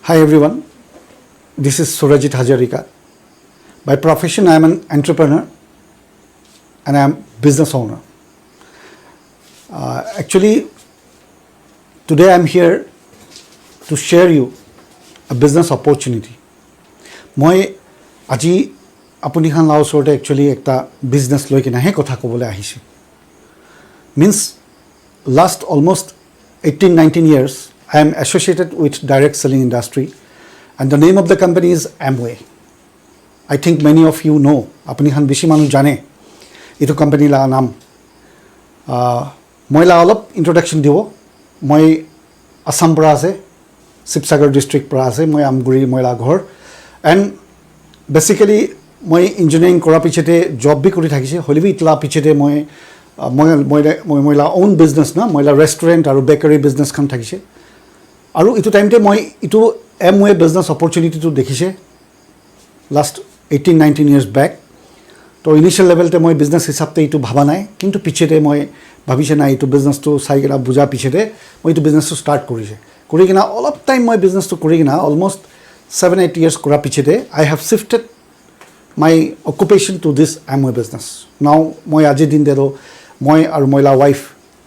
Hi everyone, this is Surajit Hajarika. By profession, I am an entrepreneur and I am business owner. Actually, today I am here to share you a business opportunity. মই আজি আপুনি খান লাও সৰতে actually একটা business লৈ কিনা হে কথা ক'বলৈ আহিছে. Means last almost 18-19 years I am associated with direct selling industry and the name of the company is Amway. I think many of you know. Apni khan beshi manu jane itu company la naam. Moi la olop introduction dibo. Moi Assam pra ase, Sibsagar district pra ase, moi Amguri moi la ghor. And basically moi engineering kora pichete job bi kori thakise. Holibi itla pichete moi la own business na, moi la restaurant aru bakery business khan thakise. Aru itu time te moi itu Amway business opportunity to dekhise last 18-19 years back. তো initial লেভেলতে মই business হিসাবতে এইটো ভাবা নাই, কিন্তু পিছতে মই ভাবিছে না এইটো বিজনেসটো চাই কিনা বুজা পিছতে মই এইটো বিজনেসটো স্টার্ট কৰি কিনা অলপ টাইম মই বিজনেসটো কৰি কিনা অলমোস্ট 7-8 years কৰা পিছতে I have shifted my occupation to this Amway business. Now মই আজি দিন দেৰো মই আৰু মইলা ওয়াইফ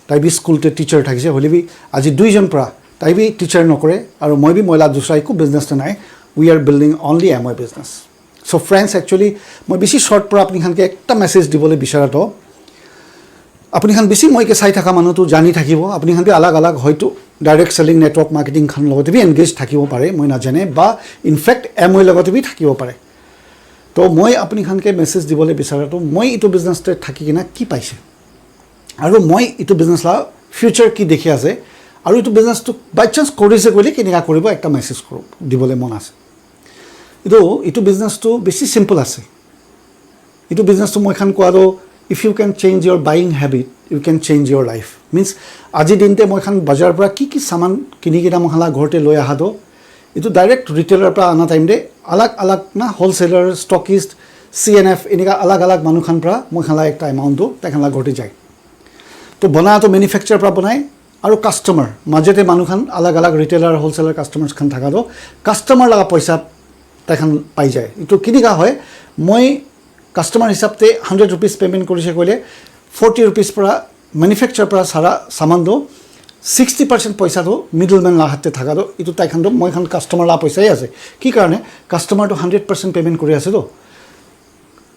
তাই বি স্কুলতে টিচাৰ থাকিছে, হলিবি আজি দুইজন পৰা তাই বি টিচাৰ নকৰে আৰু মই বি মইলা দুসৰা একো বিজনেসটা নাই. We are building only Amway business. So friends, actually মই বেছি শর্ট পৰা আপুনি খানকে একটা মেসেজ দিবলৈ বিচাৰাটো আপুনি খান বেছি মই কে চাই থাকা মানুহটো জানি থাকিব, আপুনি খানকে আলাগ আলাগ হয়তো ডাইৰেক্ট সেলিং নেটৱৰ্ক মাৰ্কেটিং খান লগতে বি এনগেজ থাকিব পাৰে, মই নাজানে, বা ইনফেক্ট Amway লগতে বি থাকিব পাৰে. তো মই আপুনি খানকে মেসেজ দিবলৈ বিচাৰাটো মই ইটো বিজনেসতে থাকি কিনা কি পাইছে আৰু মই ইটো বিজনেস লা ফিউচাৰ কি দেখি আছে আৰু ইটো বিজনেসটো বাই চান্স কৰিছে কলি কেনেকা কৰিব একটা মেসেজ কৰক দিবলৈ মন আছে. ইটো বিজনেসটো বেছি সিম্পল আছে. ইটো বিজনেসটো মই খান কোৱাৰো if you can change your buying habit you can change your life. Means আজি দিনতে মই খান বজাৰৰ পৰা কি সামান কিনি কিনা মহালা ঘৰতে লৈ আহাটো ইটো ডাইৰেক্ট ৰিটেইলাৰ পৰা আনা টাইম দে আলাগ আলাগ না হোলসেলাৰ ষ্টকিষ্ট CNF এনেকা আলাগ আলাগ মানুহ খান পৰা মই খালা একটা এমাউণ্টটো তাইখানলা ঘৰতে যায়. তো বনাটো ম্যানুফ্যাকচাৰ পৰা বনায় আৰু কাস্টমাৰ মাজতে মানুহ খান আলাগ আলাগ ৰিটেইলাৰ হোলসেলাৰ কাস্টমাৰ্স খান থাকাটো কাস্টমাৰ লগা পইচা তাইখান পাই যায়. এইটো কিনিকা হয় মই কাস্টমাৰ হিচাপতে 100 rupees পেমেন্ট কৰিছে কইলে 40 rupees পৰা ম্যানুফ্যাকচাৰ পৰা সারা সামানটো 60% পইচাটো মিডলম্যান লা হাতে থাকাটো ইটো তাইখান মই খান কাস্টমাৰ লা পইচাই আছে. কি কাৰণে কাস্টমাৰটো 100% পেমেন্ট কৰি আছে, তো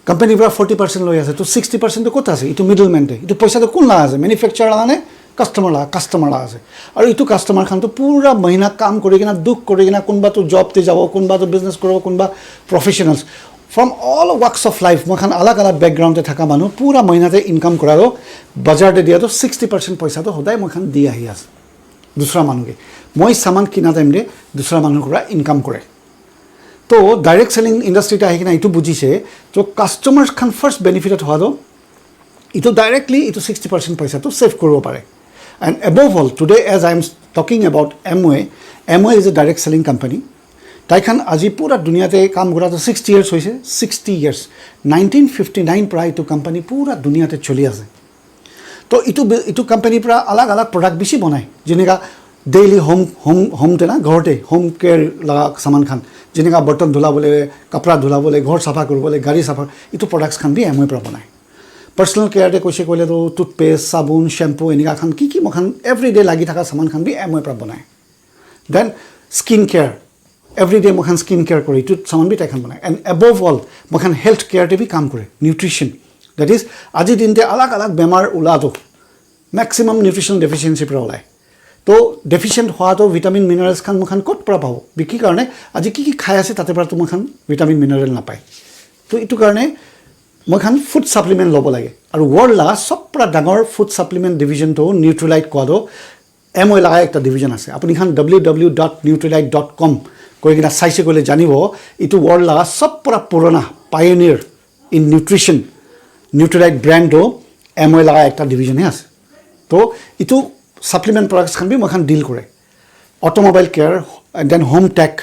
কোম্পানীৰ পৰা 40% লৈ আছে, তো 60% ক'ত আছে ইটো মিডলম্যানতে. ইটো পইচাটো কোন লা আছে ম্যানুফ্যাকচাৰ লানে কাস্টমাৰ লা আছে. আৰু ইটো কাস্টমাৰ খানটো পুৰা মহিনা কাম কৰি কিনা দুখ কৰি কিনা কোনবাটো জবতে যাব, কোনবাটো বিজনেস কৰিব, কোনবা প্ৰফেশনালস ফ্ৰম অল ওয়াৰ্কস অফ লাইফ মই খান আলাগ আলাগ ব্যাকগ্ৰাউন্ডে থাকা মানুহ পুৰা মহিনাতে ইনকাম কৰাৰো বাজাৰতে দিয়াটো 60% পইচাটো সদায় মই খান দি আহি আছে দুসৰা মানুহকে. মই সামান কিনা টাইম দে দুসৰা মানুহৰ পৰা ইনকাম কৰে. তো ডাইৰেক্ট সেলিং ইন্ডাস্ট্ৰিতে আহি কিনা ইটো বুজিছে তো কাস্টমাৰ্স খান ফাৰ্স্ট বেনিফিটেড হোৱাটো ইটো ডাইৰেক্টলি ইটো 60% পইচাটো সেভ কৰিব পাৰে. And above all, today as I am talking about Amway is a direct selling company. তাইখান আজি পুরা দুনিয়াতে কাম কৰাটো 60 years হৈছে. 60 years 1959 পৰা ইটো কোম্পানী পুৰা দুনিয়াতে চলি আছে. তো ইটো কোম্পানীৰ পৰা আলাগ আলাগ প্ৰডাক্ট বেছি বনায়, যেনেকা ডেইলি হোম তেনা ঘৰতে হোম কেয়াৰ লগা সামান খান, যেনেকা বৰ্তন ধুলাবলৈ, কাপড়া ধুলাবলৈ, ঘৰ চাফা কৰিবলৈ, গাড়ী চাফা, ইটো প্ৰডাক্টস খান বি Amway পৰা বনায়. পার্সোনাল কেয়ারে কৈছে কইলে তো টুথপেস্ট, সাবুন, শ্যাম্পু এনেকা খান কি মখান এভরিডে লাগি থাকা সামান খান বি Amway পৰা বনায়. দেন স্কিন কেয়ার এভরিডে মখান স্কিন কেয়ার করে ইটো সামান বি তাইখান বনায়. এন্ড অ্যাবভ অল মখান হেলথ কেয়ারতে বি কাম করে, নিউট্রিশন, দ্যাট ইজ আজি দিনতে আলাগ আলাগ বেমাৰ ওলাটো ম্যাক্সিমাম নিউট্ৰিশন ডেফিচিয়েন্সি পৰা ওলায়. তো ডেফিচিয়েন্ট হোৱাটো ভিটামিন মিনাৰেলস খান মখান ক'ত পৰা পাব, কি কাৰণে আজি কি খাই আছে তাতে পৰা তো মখান ভিটামিন মিনাৰেল নাপায়. তো ইটো কাৰণে মই খান ফুড সাপ্লিমেন্ট ল'ব লাগে. আৰু ওয়াৰ্ল্ড লা সবপৰা ডাঙৰ ফুড সাপ্লিমেন্ট ডিভিজনটো নিউট্ৰিলাইট কোৱাটো Amway লগা একটা ডিভিজন আছে. আপুনি খান www.nutrilite.com কৈ কিনা চাইছে কইলে জানিব ইটো ওয়ার্ল্ড লা সবপৰা পুৰণা পায়োনিয়াৰ ইন নিউট্রিশন নিউট্রিলাইট ব্র্যান্ডও Amway লগা একটা ডিভিজনে আছে. তো ইটো সাপ্লিমেন্ট প্রডাক্টস খান বি মই খান ডিল কৰে. Automobile care, then home tech,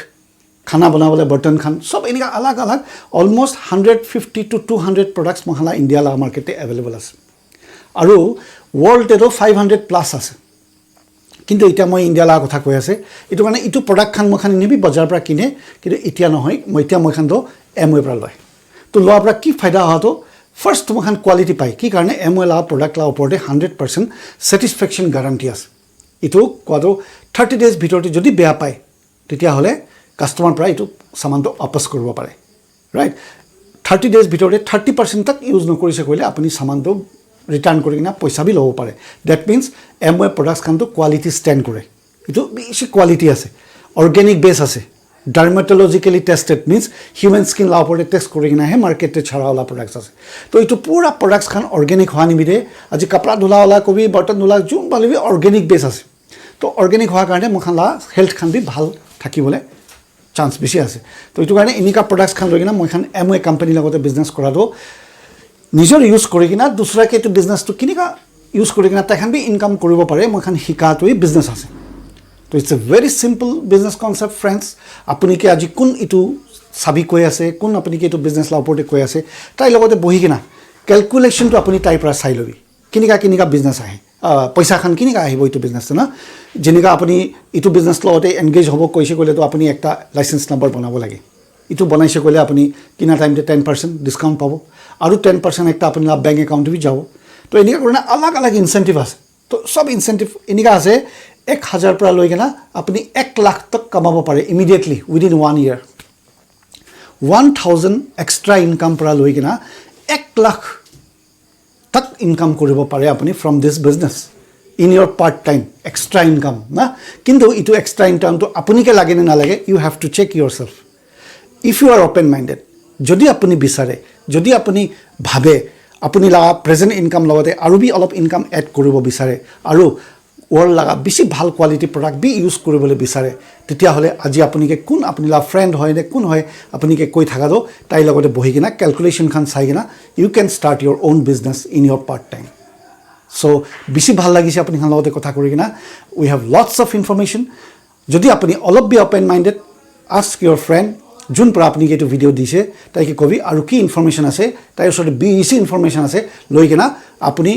খানা বনাবলৈ বৰ্তন খান সব এনেকা আলাগ আলাগ অলমোস্ট 150 to 200 প্ৰডাক্টস মহালা ইন্ডিয়া লা মাৰ্কেটে অ্যাভেলেবল আছে. আৰু ওয়ার্ল্ডেতো 500 প্লাস আছে. কিন্তু এতিয়া মই ইণ্ডিয়া লগা কথা কৈ আছে এইটো কাৰণে এইটো প্ৰডাক্ট খান মই খান নিবি বজাৰৰ পৰা কিনে কিন্তু এতিয়া নহয় মই এতিয়া মই খান তো এমৱে পৰা লয় তো লোৱাৰ পৰা কি ফাইদা হোৱাটো ফাৰ্ষ্ট মই খান কোৱালিটি পায় কি কাৰণে এমৱে লগা প্ৰডাক্ট লগা ওপৰতে 100% ছেটিছফেকশ্যন গ্যাৰাণ্টি আছে এইটো কোৱাটো 30 ডেজ ভিতৰতে যদি বেয়া পায় তেতিয়াহ'লে কাষ্টমাৰ পৰা এইটো সামানটো আপচ কৰিব পাৰে ৰাইট 30 ডেজ ভিতৰতে 30% তক ইউজ নকৰিছে কইলে আপুনি সামানটো ৰিটাৰ্ণ কৰি কিনা পইচা বি ল'ব পাৰে দ্যাট মিন্স এমৱে প্ৰডাক্টছ খানটো কোৱালিটি ষ্টেণ্ড কৰে এইটো বেছি কোৱালিটি আছে অৰ্গেনিক বেছ আছে dermatologically tested means human skin লাও ওপৰতে টেষ্ট কৰি কিনাহে মাৰ্কেটে ছড়া ওলা প্ৰডাক্টছ আছে তো এইটো পুৰা প্ৰডাক্টছ খান অৰ্গেনিক হোৱা নিমিতে আজি কাপড়া ধুলা ওলা কবি বৰ্তন ধুলা জুম পালিবি অৰ্গেনিক বেছ আছে তো অৰ্গেনিক হোৱাৰ কাৰণে মই খান লা হেল্থ খান বি ভাল থাকিবলৈ চান্স বেছি আছে তো এইটো কাৰণে এনেকা প্ৰডাক্টছ খান লৈ কিনা মই খান এমৱে কোম্পানীৰ লগতে বিজনেছ কৰাটো নিজৰ ইউজ কৰি কিনা দুসৰাকে এইটো বিজনেছটো কিনিকা ইউজ কৰি কিনা তাখান বি ইনকাম কৰিব পাৰে মই খান শিকাটোই বিজনেছ আছে তো it's a very simple business concept friends আপুনি কি আজি কোন ইটো সাবি কৈ আছে কোন আপুনি কি এইটো বিজনেছ লাওপৰতে কৈ আছে তাই লগতে বহি কিনা ক্যালকুলেশনটো আপুনি তাই পৰা চাই লবি কিনিকা বিজনেছ আহে পইচা খান কিনিকা আহিব এইটো বিজনেছ না যেনিকা আপুনি ইটো বিজনেছ লগতে এনগেজ হ'ব কৈছে কইলে তো আপুনি একটা লাইসেন্স নাম্বাৰ বনাব লাগে ইটো বনাইছে কইলে আপুনি কিনা টাইমতে 10% ডিসকাউন্ট পাব আৰু 10% একটা আপুনি বেংক একাউণ্টে বি যাব তো এনেকা কাৰণে अलग अलग ইনসেন্টিভ আছে তো সব ইনসেন্টিভ এনেকা আছে 1000 পৰা লৈ কিনা আপুনি 1 লাখ তক কমাব পাৰে ইমিডিয়েটলি উইদিন 1 ইয়াৰ 1000 এক্সট্ৰা ইনকাম পৰা লৈ কিনা 1 লাখ तक इनकम কৰিব পাৰে আপুনি from this business in your part time extra income না কিন্তু ইটো এক্সট্ৰা ইনকামটো আপুনিকে লাগে নে নালাগে you have to check yourself if you are open minded যদি আপুনি বিচাৰে যদি আপুনি ভাবে আপুনি লাগা প্ৰেজেন্ট ইনকাম লগতে আৰু বি অলপ ইনকাম এড কৰিব বিচাৰে আৰু ওয়াৰ্ল্ড লাগা বেছি ভাল কোৱালিটি প্ৰডাক্ট বি ইউজ কৰিবলৈ বিচাৰে তেতিয়াহ'লে আজি আপুনিকে কোন আপুনি লা ফ্ৰেণ্ড হয় নে কোন হয় আপুনিকে কৈ থাকাটো তাই লগতে বহি কিনা ক্যালকুলেশন খান চাই কিনা you can start your own business in your part time so বেছি ভাল লাগিছে আপুনি খান লগতে কথা কৰি কিনা we have lots of information যদি আপুনি অলপ be open minded ask your friend যোন পৰা আপুনি এইটো ভিডিও দিছে তাইকে কবি আৰু কি ইনফৰমেশন আছে তাইৰ ওচৰত বেছি ইনফৰমেশন আছে লৈ কিনা আপুনি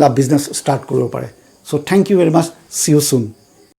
লা বিজনেছ স্টাৰ্ট কৰিব পাৰে So thank you very much. See you soon.